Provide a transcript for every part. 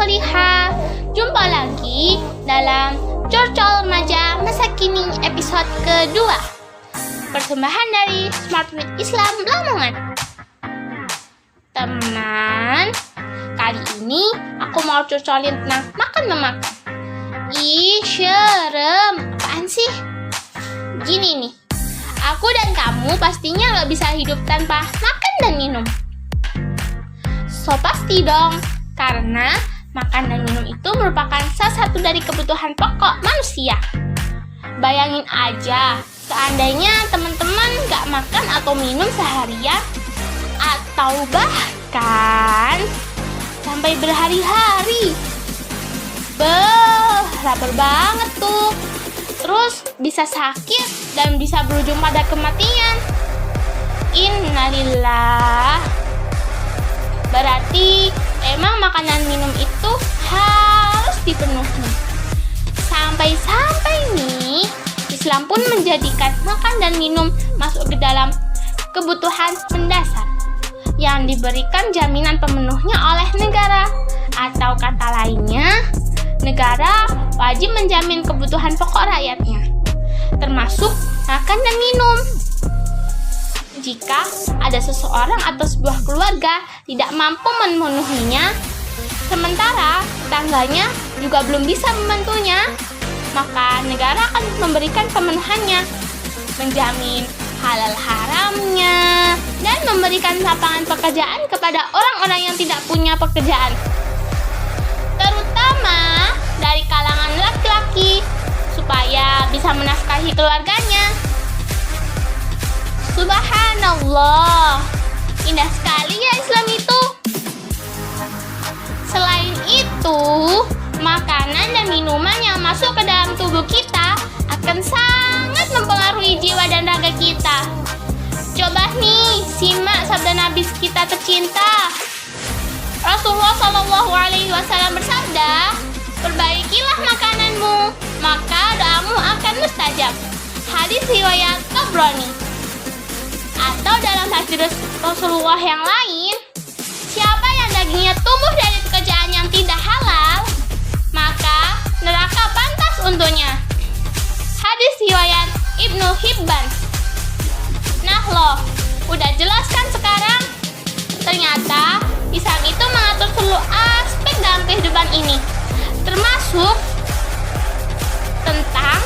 Solihah. Jumpa lagi dalam Curcol Remaja Masa Kini episode kedua. Persembahan dari Smartnet Islam Lamongan. Teman, kali ini aku mau curcolin tentang makan-memakan. Ih, serem. Apaan sih? Gini nih, aku dan kamu pastinya gak bisa hidup tanpa makan dan minum. So pasti dong, karena makan dan minum itu merupakan salah satu dari kebutuhan pokok manusia. Bayangin aja, seandainya teman-teman gak makan atau minum seharian, atau bahkan sampai berhari-hari. Lapar banget tuh. Terus bisa sakit dan bisa berujung pada kematian. Innalillah. Berarti emang makanan minum itu harus dipenuhi. Sampai-sampai nih, Islam pun menjadikan makan dan minum masuk ke dalam kebutuhan mendasar yang diberikan jaminan pemenuhnya oleh negara. Atau kata lainnya, negara wajib menjamin kebutuhan pokok rakyatnya, termasuk makan dan minum. Jika ada seseorang atau sebuah keluarga tidak mampu memenuhinya, sementara tetangganya juga belum bisa membantunya, maka negara akan memberikan pemenuhannya, menjamin halal haramnya, dan memberikan lapangan pekerjaan kepada orang-orang yang tidak punya pekerjaan, terutama dari kalangan laki-laki, supaya bisa menafkahi keluarganya. Subhanallah, indah sekali ya Islam itu. Selain itu, makanan dan minuman yang masuk ke dalam tubuh kita akan sangat mempengaruhi jiwa dan raga kita. Coba nih, simak sabda Nabi kita tercinta. Rasulullah SAW bersabda, "Perbaikilah makananmu, maka doamu akan mustajab." Hadis riwayat Tabrani. Atau dalam hadis Rasulullah yang lain, siapa yang dagingnya tumbuh dari pekerjaan yang tidak halal, maka neraka pantas untuknya. Hadis riwayat Ibnu Hibban. Nah loh, udah jelas kan sekarang? Ternyata Islam itu mengatur seluruh aspek dalam kehidupan ini, termasuk tentang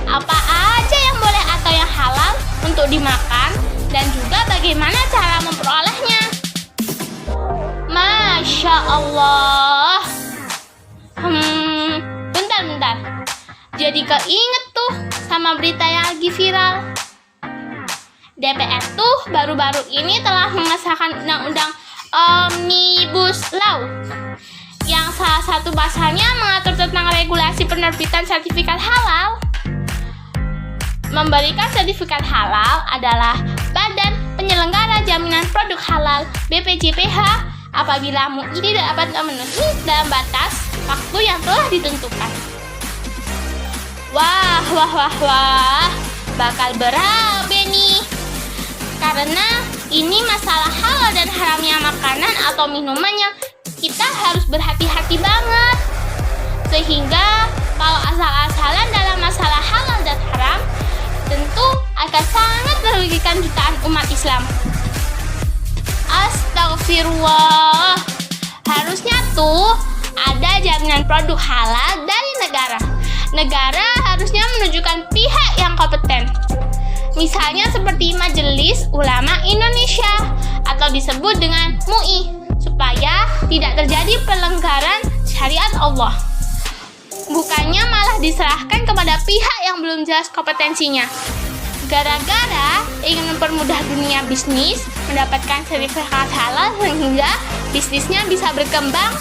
apa aja yang boleh atau yang halal untuk dimakan, dan juga bagaimana cara memperolehnya. Masya Allah. Bentar. Jadi keinget tuh sama berita yang lagi viral. DPR tuh baru-baru ini telah mengesahkan undang-undang Omnibus Law, yang salah satu pasalnya mengatur tentang regulasi penerbitan sertifikat halal. Memberikan sertifikat halal adalah Badan Penyelenggara Jaminan Produk Halal (BPJPH) apabila MUI tidak dapat memenuhi dalam batas waktu yang telah ditentukan. Wah, bakal berabe nih. Karena ini masalah halal dan haramnya makanan atau minuman yang kita harus berhati-hati banget. Sehingga kalau asal-asalan dalam masalah halal dan haram, tentu akan sangat merugikan jutaan umat Islam. Astagfirullah. Harusnya tuh ada jaminan produk halal dari negara. Negara harusnya menunjukkan pihak yang kompeten. Misalnya seperti Majelis Ulama Indonesia atau disebut dengan MUI, supaya tidak terjadi pelanggaran syariat Allah. Bukannya malah diserahkan kepada pihak yang belum jelas kompetensinya. Gara-gara ingin mempermudah dunia bisnis, mendapatkan sertifikat halal sehingga bisnisnya bisa berkembang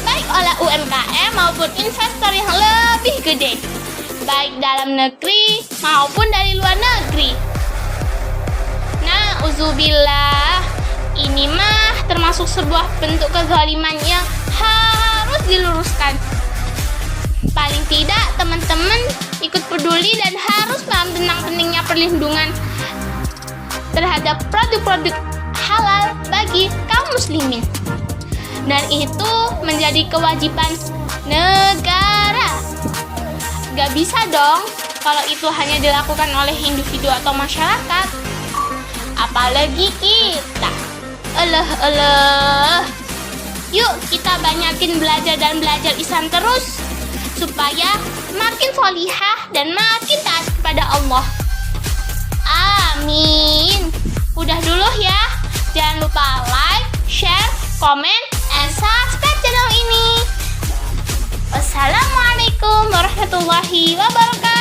baik oleh UMKM maupun investor yang lebih gede, baik dalam negeri maupun dari luar negeri. Nah, uzubillah, ini mah termasuk sebuah bentuk kezaliman yang harus diluruskan. Paling tidak teman-teman ikut peduli dan harus paham tentang pentingnya perlindungan terhadap produk-produk halal bagi kaum muslimin. Dan itu menjadi kewajiban negara. Gak bisa dong kalau itu hanya dilakukan oleh individu atau masyarakat. Apalagi kita. Yuk kita banyakin belajar dan belajar Islam terus, supaya makin solihah dan makin taat kepada Allah. Amin. Udah dulu ya. Jangan lupa like, share, comment, and subscribe channel ini. Wassalamualaikum warahmatullahi wabarakatuh.